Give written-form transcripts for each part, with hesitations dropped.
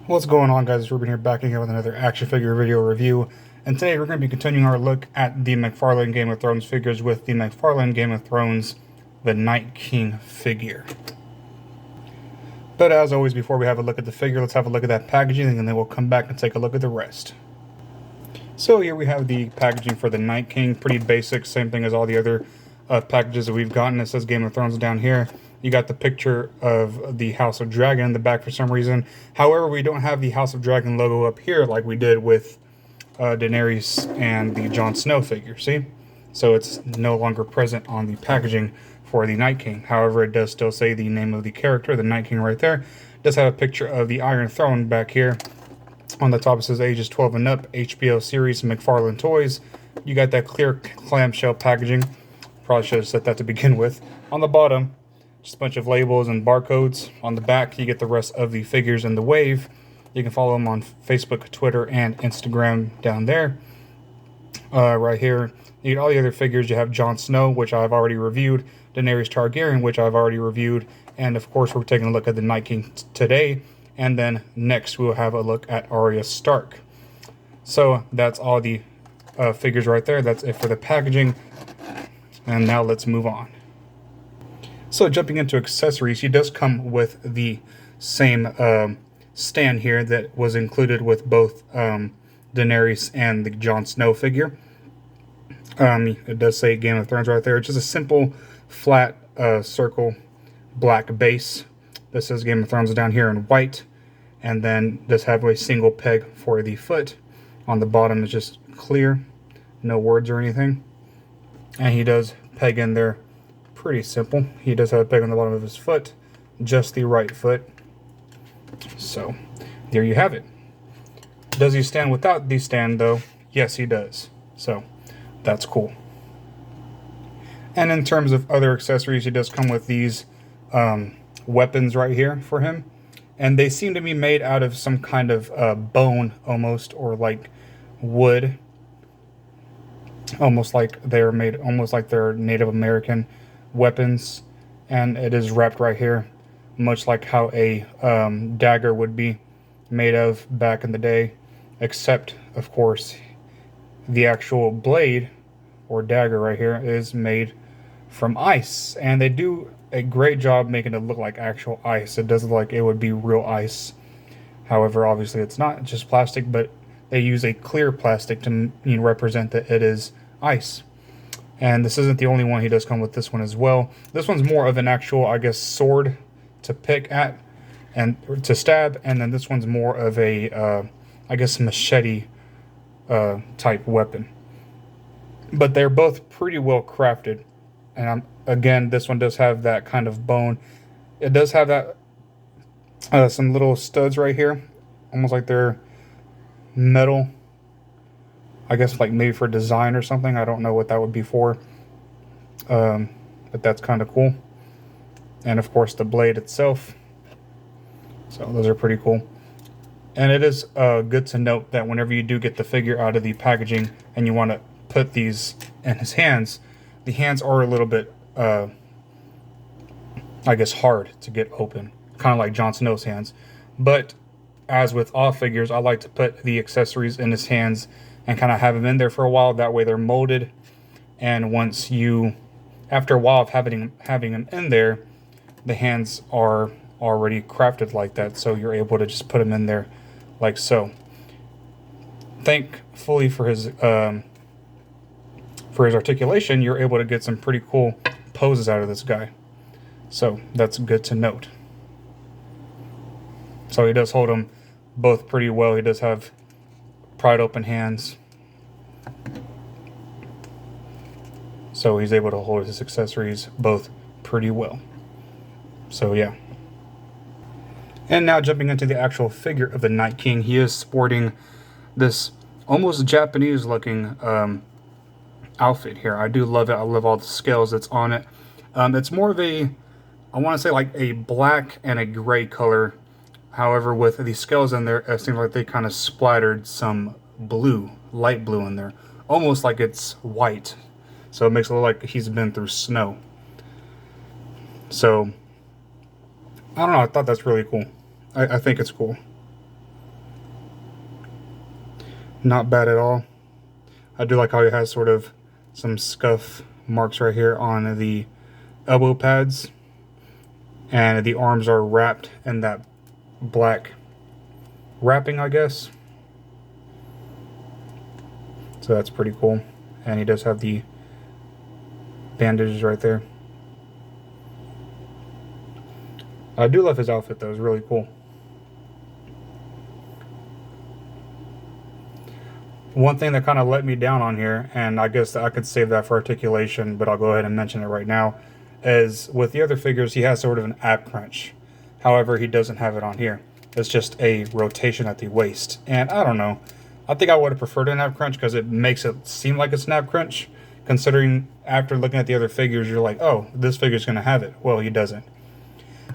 What's going on, guys? It's Ruben here, back again with another action figure video review. And today we're going to be continuing our look at the Mcfarlane Game of Thrones figures with the Mcfarlane Game of Thrones The Night King figure. But as always, before we have a look at the figure, let's have a look at that packaging, and then we'll come back and take a look at the rest. So here we have the packaging for the Night King. Pretty basic, same thing as all the other packages that we've gotten. It says Game of Thrones down here. You got the picture of the House of Dragon in the back for some reason. However, we don't have the House of Dragon logo up here like we did with Daenerys and the Jon Snow figure, see? So it's no longer present on the packaging for the Night King. However, it does still say the name of the character, the Night King, right there. It does have a picture of the Iron Throne back here. On the top it says ages 12 and up, HBO series, Mcfarlane Toys. You got that clear clamshell packaging. Probably should have said that to begin with. On the bottom, just a bunch of labels and barcodes. On the back, you get the rest of the figures in the wave. You can follow them on Facebook, Twitter, and Instagram down there. Right here, you get all the other figures. You have Jon Snow, which I've already reviewed. Daenerys Targaryen, which I've already reviewed. And of course, we're taking a look at the Night King today. And then next, we'll have a look at Arya Stark. So that's all the figures right there. That's it for the packaging. And now let's move on. So jumping into accessories, he does come with the same stand here that was included with both Daenerys and the Jon Snow figure. It does say Game of Thrones right there. It's just a simple, flat circle black base. This says Game of Thrones down here in white. And then does have a single peg for the foot. On the bottom is just clear, no words or anything. And he does peg in there. Pretty simple. He does have a peg on the bottom of his foot, just the right foot. So there you have it. Does he stand without the stand though? Yes, he does. So that's cool. And in terms of other accessories, he does come with these weapons right here for him. And they seem to be made out of some kind of bone almost, or like wood. Almost like they're made, almost like they're Native American weapons. And it is wrapped right here, much like how a dagger would be made of back in the day. Except, of course, the actual blade or dagger right here is made from ice. And they do a great job making it look like actual ice. It does look like it would be real ice. However, obviously it's not, it's just plastic, but they use a clear plastic to represent that it is ice. And this isn't the only one. He does come with this one as well. This one's more of an actual, I guess, sword to pick at and to stab. And then this one's more of a, I guess, machete type weapon. But they're both pretty well crafted. And again, this one does have that kind of bone. It does have that some little studs right here, almost like they're metal. I guess like maybe for design or something. I don't know what that would be for. But that's kind of cool. And of course the blade itself. So those are pretty cool. And it is good to note that whenever you do get the figure out of the packaging and you want to put these in his hands, the hands are a little bit, I guess, hard to get open. Kind of like Jon Snow's hands. But as with all figures, I like to put the accessories in his hands and kind of have them in there for a while. That way they're molded. And once you, after a while of having them in there, the hands are already crafted like that. So you're able to just put them in there like so. Thankfully for his articulation, you're able to get some pretty cool poses out of this guy. So that's good to note. So he does hold them both pretty well. He does have pried open hands. So he's able to hold his accessories both pretty well. So yeah. And now jumping into the actual figure of the Night King, he is sporting this almost Japanese looking outfit here. I do love it. I love all the scales that's on it. It's more of a, I want to say like a black and a gray color. However, with the scales in there, it seems like they kind of splattered some blue, light blue in there. Almost like it's white. So it makes it look like he's been through snow. So, I don't know, I thought that's really cool. I think it's cool. Not bad at all. I do like how he has sort of some scuff marks right here on the elbow pads. And the arms are wrapped in that black wrapping, I guess. So that's pretty cool. And he does have the bandages right there. I do love his outfit though, it's really cool. One thing that kind of let me down on here, and I guess I could save that for articulation, but I'll go ahead and mention it right now, is with the other figures, he has sort of an ab crunch. However, he doesn't have it on here. It's just a rotation at the waist. And I don't know. I think I would have preferred an ab crunch because it makes it seem like it's an ab crunch. Considering after looking at the other figures, you're like, oh, this figure's going to have it. Well, he doesn't.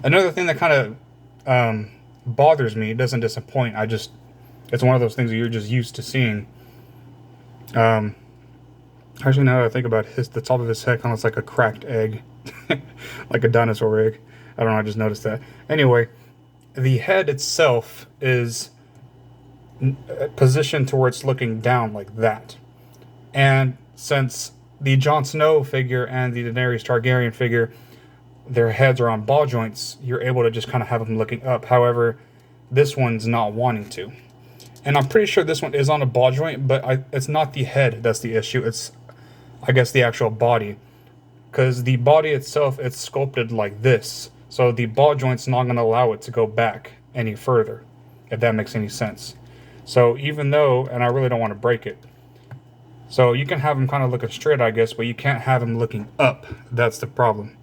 Another thing that kind of bothers me, it doesn't disappoint. It's one of those things that you're just used to seeing. Actually, now that I think about it, the top of his head kind of looks like a cracked egg. Like a dinosaur egg. I don't know, I just noticed that. Anyway, the head itself is positioned towards looking down like that. And since the Jon Snow figure and the Daenerys Targaryen figure, their heads are on ball joints, you're able to just kind of have them looking up. However, this one's not wanting to. And I'm pretty sure this one is on a ball joint, but it's not the head that's the issue. It's, I guess, the actual body. Because the body itself, it's sculpted like this. So the ball joint's not going to allow it to go back any further, if that makes any sense. So even though, and I really don't want to break it. So you can have him kind of looking straight, I guess, but you can't have him looking up. That's the problem.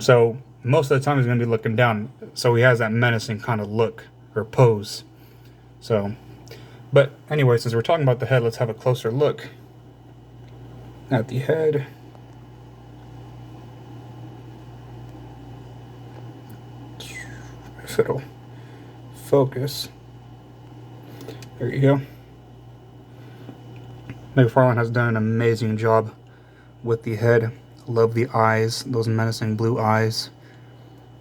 So most of the time he's going to be looking down. So he has that menacing kind of look or pose. So, but anyway, since we're talking about the head, let's have a closer look at the head. If it'll focus. There you go. Mcfarlane has done an amazing job with the head. Love the eyes, those menacing blue eyes.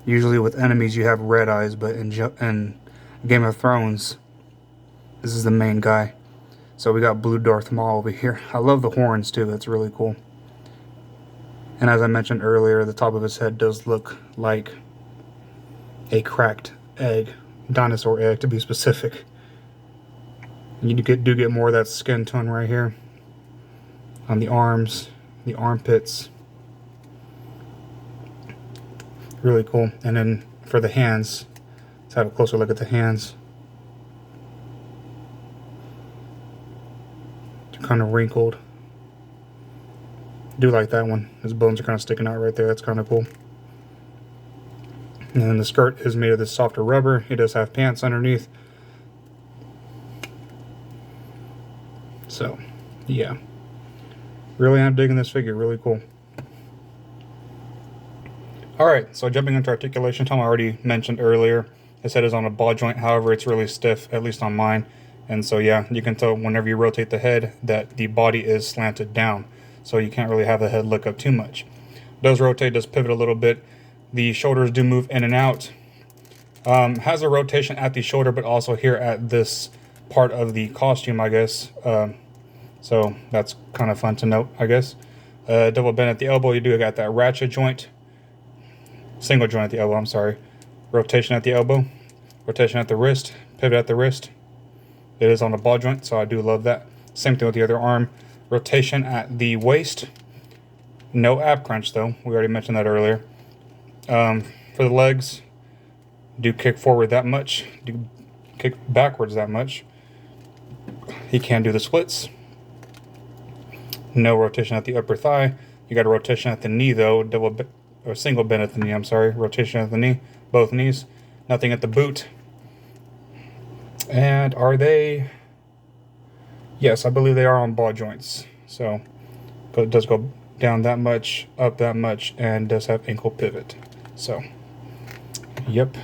Usually with enemies you have red eyes, but in Game of Thrones, this is the main guy. So we got blue Darth Maul over here. I love the horns too, that's really cool. And as I mentioned earlier, the top of his head does look like a cracked egg. Dinosaur egg, to be specific. You do get more of that skin tone right here. On the arms, the armpits. Really cool. And then for the hands, let's have a closer look at the hands. They're kind of wrinkled. Do like that one. His bones are kind of sticking out right there. That's kind of cool. And then the skirt is made of this softer rubber. He does have pants underneath. So, yeah. Really am digging this figure. Really cool. Alright, so jumping into articulation, Tom I already mentioned earlier. His head is on a ball joint, however it's really stiff, at least on mine. And so yeah, you can tell whenever you rotate the head that the body is slanted down. So you can't really have the head look up too much. Does rotate, does pivot a little bit. The shoulders do move in and out. Has a rotation at the shoulder, but also here at this part of the costume, I guess. So that's kind of fun to note, I guess. Double bend at the elbow, you do got that ratchet joint. Single joint at the elbow, I'm sorry. Rotation at the elbow. Rotation at the wrist. Pivot at the wrist. It is on the ball joint, so I do love that. Same thing with the other arm. Rotation at the waist. No ab crunch, though. We already mentioned that earlier. For the legs, do kick forward that much. Do kick backwards that much. He can do the splits. No rotation at the upper thigh. You got a rotation at the knee, though. Or single bend at the knee, I'm sorry. Rotation at the knee. Both knees. Nothing at the boot. And are they... Yes, I believe they are on ball joints. So, it does go down that much, up that much, and does have ankle pivot. So, yep.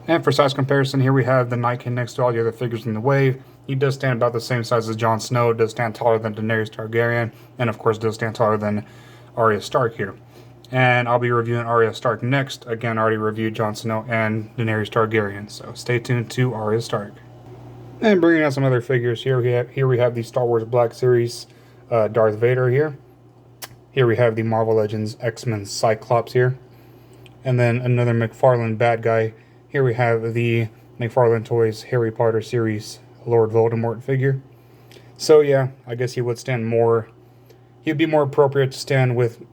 And for size comparison, here we have the Night King next to all the other figures in the wave. He does stand about the same size as Jon Snow, does stand taller than Daenerys Targaryen, and of course does stand taller than Arya Stark here. And I'll be reviewing Arya Stark next. Again, I already reviewed Jon Snow and Daenerys Targaryen, so stay tuned to Arya Stark. And bringing out some other figures here. We have the Star Wars Black Series Darth Vader here. Here we have the Marvel Legends X-Men Cyclops here. And then another Mcfarlane bad guy. Here we have the Mcfarlane Toys Harry Potter series Lord Voldemort figure. So yeah, I guess he would stand more. He'd be more appropriate to stand with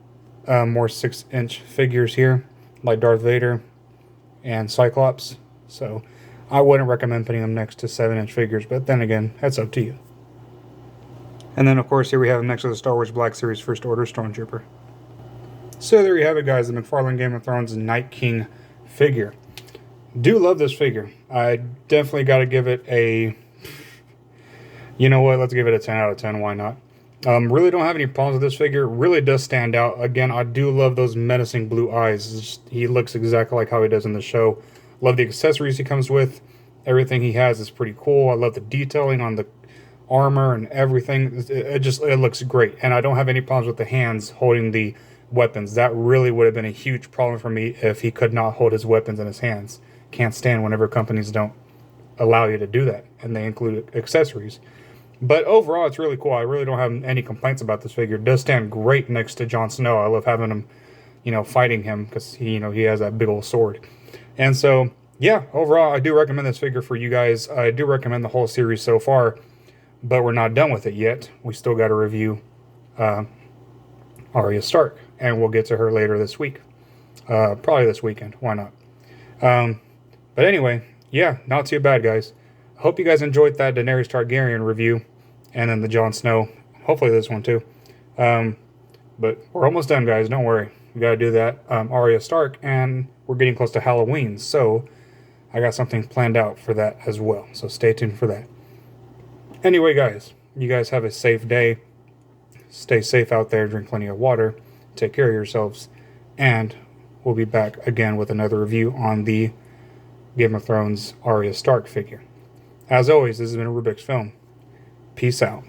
more 6-inch figures here, like Darth Vader and Cyclops. So I wouldn't recommend putting him next to 7-inch figures, but then again, that's up to you. And then of course here we have next to the Star Wars Black Series First Order Stormtrooper. So there you have it, guys, the Mcfarlane Game of Thrones Night King figure. Do love this figure. I definitely got to give it a, you know what, let's give it a 10 out of 10, why not? Really don't have any problems with this figure. Really does stand out. Again, I do love those menacing blue eyes. He looks exactly like how he does in the show. Love the accessories he comes with. Everything he has is pretty cool. I love the detailing on the armor and everything. It looks great. And I don't have any problems with the hands holding the weapons. That really would have been a huge problem for me if he could not hold his weapons in his hands. Can't stand whenever companies don't allow you to do that, and they include accessories. But overall, it's really cool. I really don't have any complaints about this figure. It does stand great next to Jon Snow. I love having him, fighting him because he has that big old sword. And so, yeah, overall, I do recommend this figure for you guys. I do recommend the whole series so far, but we're not done with it yet. We still got to review Arya Stark, and we'll get to her later this week. Probably this weekend. Why not? But anyway, yeah, not too bad, guys. Hope you guys enjoyed that Daenerys Targaryen review, and then the Jon Snow. Hopefully this one too. But we're almost done, guys. Don't worry. We got to do that Arya Stark, and we're getting close to Halloween, so I got something planned out for that as well. So stay tuned for that. Anyway, guys, you guys have a safe day. Stay safe out there. Drink plenty of water. Take care of yourselves. And we'll be back again with another review on the Game of Thrones Arya Stark figure. As always, this has been a Rubik's Film. Peace out.